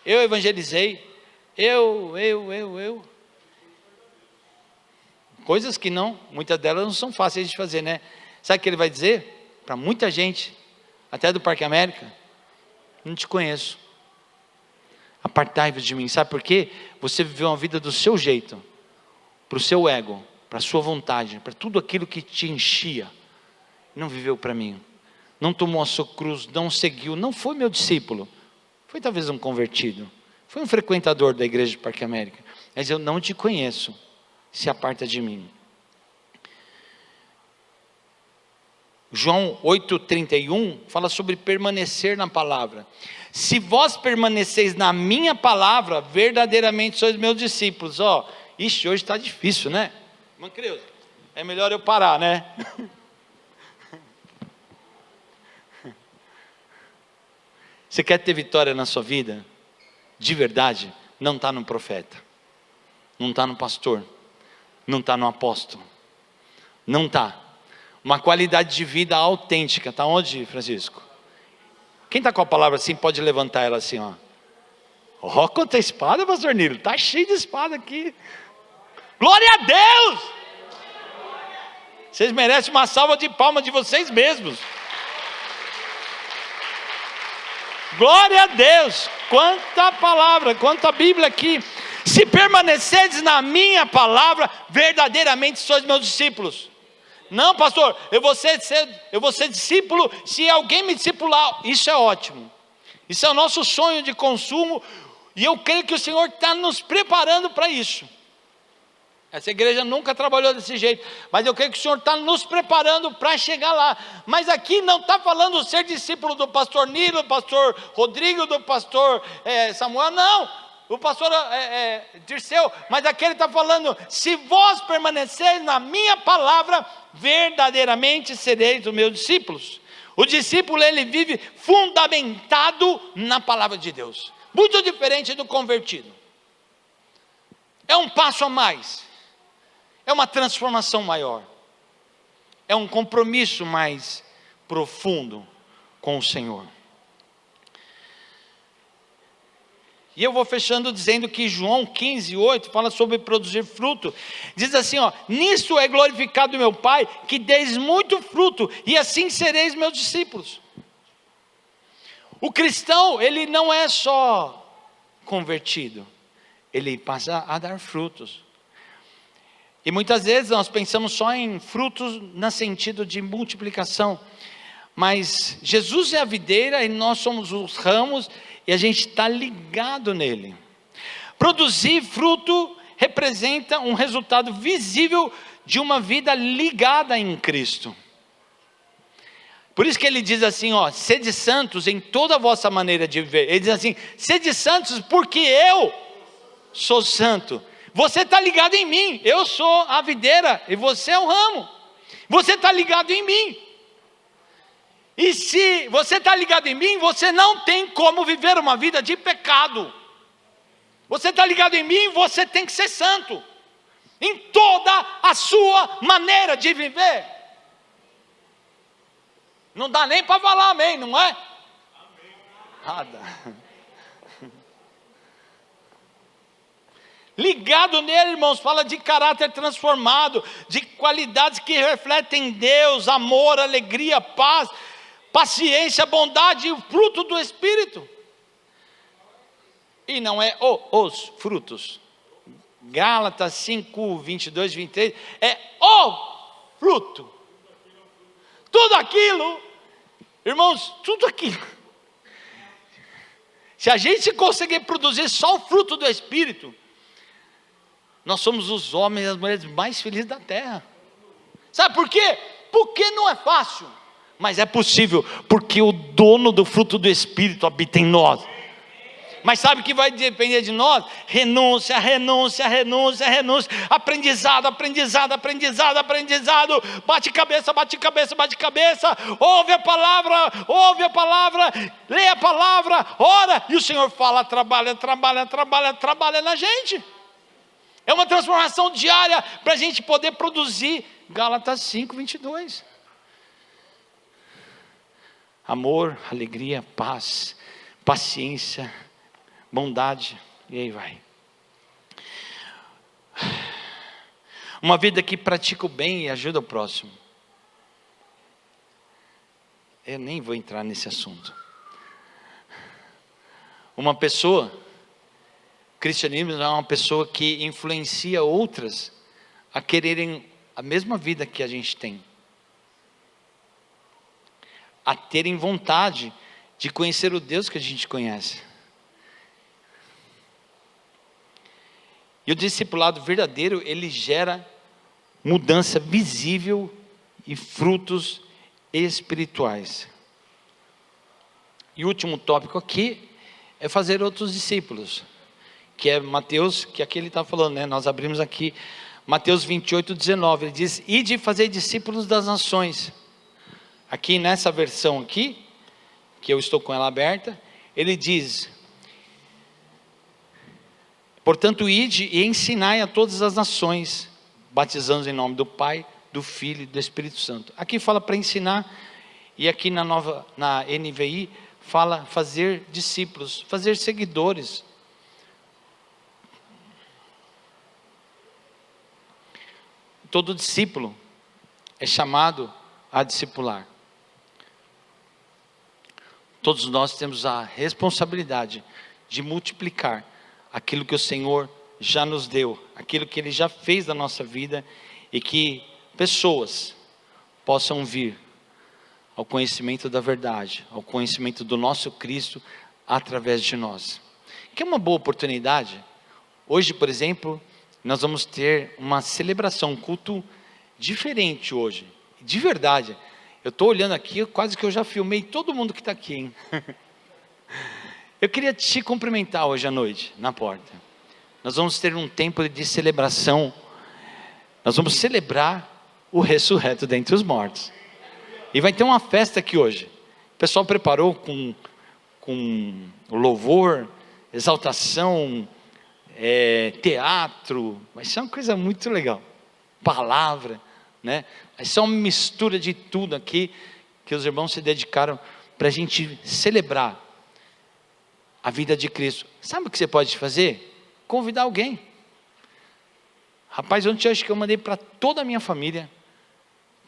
eu evangelizei, eu. Coisas que muitas delas não são fáceis de fazer, né? Sabe o que ele vai dizer? Para muita gente, até do Parque América: não te conheço, apartai-vos de mim. Sabe por quê? Você viveu uma vida do seu jeito, para o seu ego, para a sua vontade, para tudo aquilo que te enchia. Não viveu para mim, não tomou a sua cruz, não seguiu, não foi meu discípulo, foi talvez um convertido, foi um frequentador da igreja de Parque América. mas eu não te conheço, se aparta de mim. João 8,31 fala sobre permanecer na palavra. Se vós permaneceis na minha palavra, verdadeiramente sois meus discípulos. Ixi, hoje está difícil, né? Irmã Creuza, é melhor eu parar, né? Você quer ter vitória na sua vida? De verdade, não está no profeta, não está no pastor, não está no apóstolo, não está. Uma qualidade de vida autêntica, está onde, Francisco? Quem está com a palavra assim, pode levantar ela assim, quanta espada, pastor Nilo, está cheio de espada aqui. Glória a Deus! Vocês merecem uma salva de palmas de vocês mesmos. Glória a Deus! Quanta palavra, quanta Bíblia aqui. Se permaneceres na minha palavra, verdadeiramente sois meus discípulos. Não, pastor, eu vou ser discípulo se alguém me discipular. Isso é ótimo. Isso é o nosso sonho de consumo. E eu creio que o Senhor está nos preparando para isso. Essa igreja nunca trabalhou desse jeito, mas eu creio que o Senhor está nos preparando para chegar lá. Mas aqui não está falando ser discípulo do pastor Nilo, do pastor Rodrigo, do pastor Samuel, não. O pastor Dirceu, mas aqui ele está falando: se vós permaneceis na minha palavra, verdadeiramente sereis os meus discípulos. O discípulo, ele vive fundamentado na palavra de Deus, muito diferente do convertido. É um passo a mais, é uma transformação maior, é um compromisso mais profundo com o Senhor. E eu vou fechando dizendo que João 15:8 fala sobre produzir fruto. Diz assim, nisso é glorificado o meu Pai, que deis muito fruto, e assim sereis meus discípulos. O cristão, ele não é só convertido, ele passa a dar frutos. E muitas vezes nós pensamos só em frutos no sentido de multiplicação. Mas Jesus é a videira e nós somos os ramos, e a gente está ligado nele. Produzir fruto representa um resultado visível de uma vida ligada em Cristo. Por isso que ele diz assim, sede santos em toda a vossa maneira de viver. Ele diz assim, sede santos porque eu sou santo. Você está ligado em mim, eu sou a videira e você é o ramo. Você está ligado em mim. E se você está ligado em mim, você não tem como viver uma vida de pecado. Você está ligado em mim, você tem que ser santo, em toda a sua maneira de viver. Não dá nem para falar amém, não é? Amém. Nada. Ligado nele, irmãos, fala de caráter transformado, de qualidades que refletem Deus, amor, alegria, paz, paciência, bondade e o fruto do Espírito. E não é os frutos. Gálatas 5, 22, 23, é o fruto. Tudo aquilo, irmãos, tudo aquilo. Se a gente conseguir produzir só o fruto do Espírito, nós somos os homens e as mulheres mais felizes da terra. Sabe por quê? Porque não é fácil, mas é possível, porque o dono do fruto do Espírito habita em nós. Mas sabe o que vai depender de nós? Renúncia, renúncia, renúncia, renúncia, aprendizado, aprendizado, aprendizado, aprendizado, bate cabeça, bate cabeça, bate cabeça, ouve a palavra, lê a palavra, ora, e o Senhor fala, trabalha, trabalha, trabalha, trabalha na gente. É uma transformação diária para a gente poder produzir. Gálatas 5, 22. Amor, alegria, paz, paciência, bondade, e aí vai. Uma vida que pratica o bem e ajuda o próximo. Eu nem vou entrar nesse assunto. Uma pessoa, cristianismo é uma pessoa que influencia outras a quererem a mesma vida que a gente tem, a terem vontade de conhecer o Deus que a gente conhece. E o discipulado verdadeiro, ele gera mudança visível e frutos espirituais. E o último tópico aqui é fazer outros discípulos, que é Mateus, que aqui ele está falando, né? Nós abrimos aqui Mateus 28:19, ele diz: ide fazer discípulos das nações. Aqui nessa versão aqui, que eu estou com ela aberta, ele diz: portanto, ide e ensinai a todas as nações, batizando em nome do Pai, do Filho e do Espírito Santo. Aqui fala para ensinar, e aqui na NVI, fala fazer discípulos, fazer seguidores. Todo discípulo é chamado a discipular. Todos nós temos a responsabilidade de multiplicar aquilo que o Senhor já nos deu, aquilo que Ele já fez na nossa vida, e que pessoas possam vir ao conhecimento da verdade, ao conhecimento do nosso Cristo através de nós. Que é uma boa oportunidade. Hoje, por exemplo, nós vamos ter uma celebração, um culto diferente hoje, de verdade. Eu estou olhando aqui, quase que eu já filmei todo mundo que está aqui, hein? Eu queria te cumprimentar hoje à noite, na porta. Nós vamos ter um tempo de celebração. Nós vamos celebrar o ressurreto dentre os mortos. E vai ter uma festa aqui hoje. O pessoal preparou com louvor, exaltação, teatro. Vai ser uma coisa muito legal. Palavra, né? Vai ser uma mistura de tudo aqui, que os irmãos se dedicaram para a gente celebrar a vida de Cristo. Sabe o que você pode fazer? Convidar alguém. Rapaz, ontem eu acho que eu mandei para toda a minha família,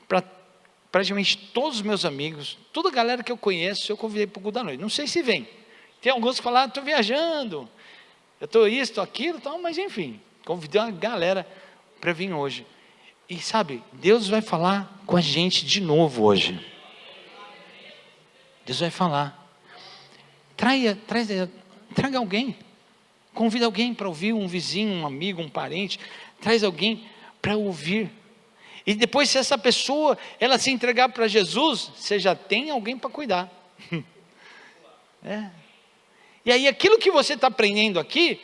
para praticamente todos os meus amigos, toda a galera que eu conheço, eu convidei para o culto da noite. Não sei se vem. Tem alguns que falaram: estou viajando, eu estou isso, estou aquilo, tal, mas enfim, convidei uma galera para vir hoje. E sabe, Deus vai falar com a gente de novo hoje. Deus vai falar. Traga alguém. Convida alguém para ouvir, um vizinho, um amigo, um parente. Traz alguém para ouvir. E depois, se essa pessoa, ela se entregar para Jesus, você já tem alguém para cuidar. E aí, aquilo que você está aprendendo aqui,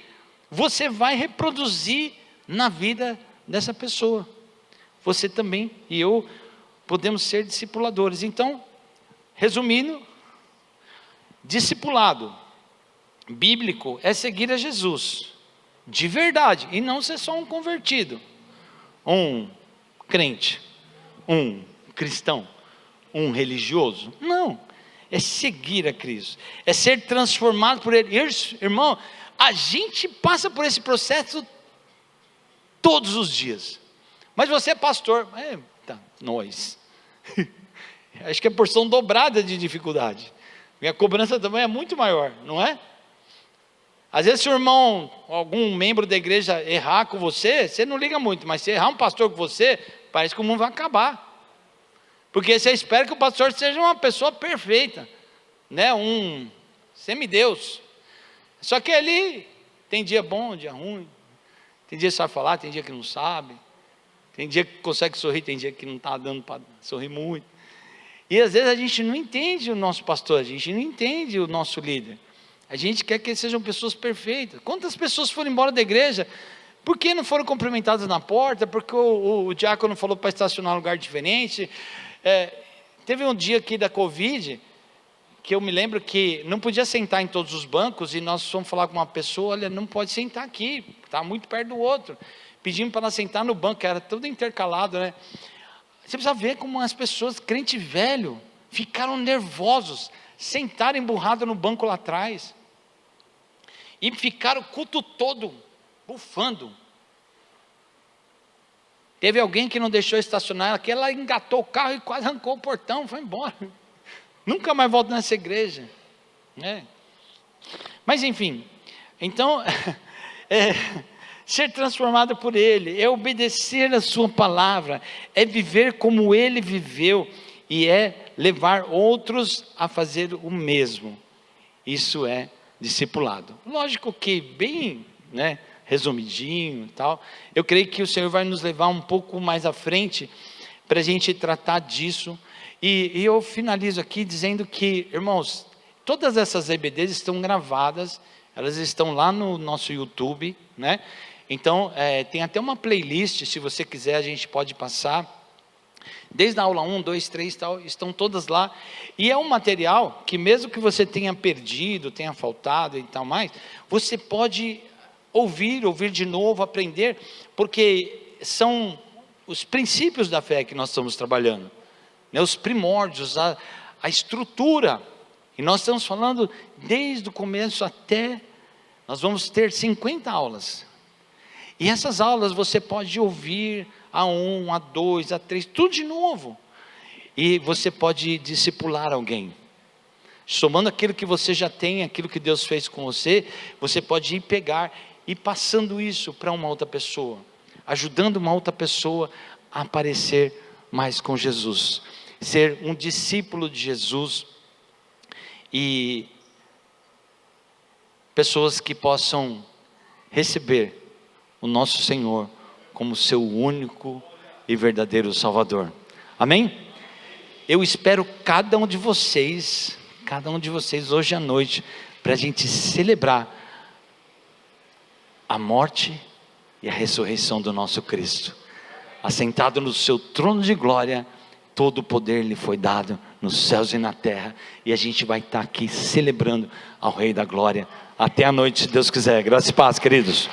você vai reproduzir na vida dessa pessoa. Você também e eu podemos ser discipuladores. Então, resumindo, discipulado bíblico é seguir a Jesus de verdade, e não ser só um convertido, um crente, um cristão, um religioso. Não, é seguir a Cristo, é ser transformado por Ele. Irmão, a gente passa por esse processo todos os dias. Mas você é pastor, nós. Acho que é porção dobrada de dificuldade. Minha cobrança também é muito maior, não é? Às vezes, se o irmão, algum membro da igreja errar com você, você não liga muito, mas se errar um pastor com você, parece que o mundo vai acabar. Porque você espera que o pastor seja uma pessoa perfeita, né? Um semideus. Só que ele tem dia bom, dia ruim, tem dia que sabe falar, tem dia que não sabe, tem dia que consegue sorrir, tem dia que não está dando para sorrir muito. E às vezes a gente não entende o nosso pastor, a gente não entende o nosso líder. A gente quer que eles sejam pessoas perfeitas. Quantas pessoas foram embora da igreja? Por que não foram cumprimentadas na porta? Porque o diácono falou para estacionar em um lugar diferente. Teve um dia aqui da Covid, que eu me lembro que não podia sentar em todos os bancos, e nós fomos falar com uma pessoa: olha, não pode sentar aqui, está muito perto do outro. Pedimos para ela sentar no banco, era tudo intercalado, né? Você precisa ver como as pessoas, crente velho, ficaram nervosos, sentaram emburrado no banco lá atrás, e ficaram o culto todo bufando. Teve alguém que não deixou estacionar aqui, ela engatou o carro e quase arrancou o portão, foi embora. Nunca mais volto nessa igreja, né? Mas enfim, então, ser transformado por Ele, é obedecer a sua palavra, é viver como Ele viveu, e é levar outros a fazer o mesmo. Isso é discipulado. Lógico que bem, né, resumidinho e tal. Eu creio que o Senhor vai nos levar um pouco mais à frente para a gente tratar disso. E eu finalizo aqui dizendo que, irmãos, todas essas EBDs estão gravadas, elas estão lá no nosso YouTube, né? Então, tem até uma playlist, se você quiser, a gente pode passar. Desde a aula 1, 2, 3 tal, estão todas lá. E é um material que mesmo que você tenha perdido, tenha faltado e tal mais, você pode ouvir de novo, aprender, porque são os princípios da fé que nós estamos trabalhando, né? Os primórdios, a estrutura. E nós estamos falando desde o começo até, nós vamos ter 50 aulas. E essas aulas você pode ouvir A1, A2, A3, tudo de novo. E você pode discipular alguém. Somando aquilo que você já tem, aquilo que Deus fez com você, você pode ir pegar e passando isso para uma outra pessoa. Ajudando uma outra pessoa a aparecer mais com Jesus. Ser um discípulo de Jesus. E pessoas que possam receber o nosso Senhor como seu único e verdadeiro Salvador. Amém? Eu espero cada um de vocês hoje à noite, para a gente celebrar a morte e a ressurreição do nosso Cristo. Assentado no seu trono de glória, todo o poder lhe foi dado nos céus e na terra, e a gente vai estar aqui celebrando ao Rei da Glória, até a noite, se Deus quiser. Graça e paz, queridos.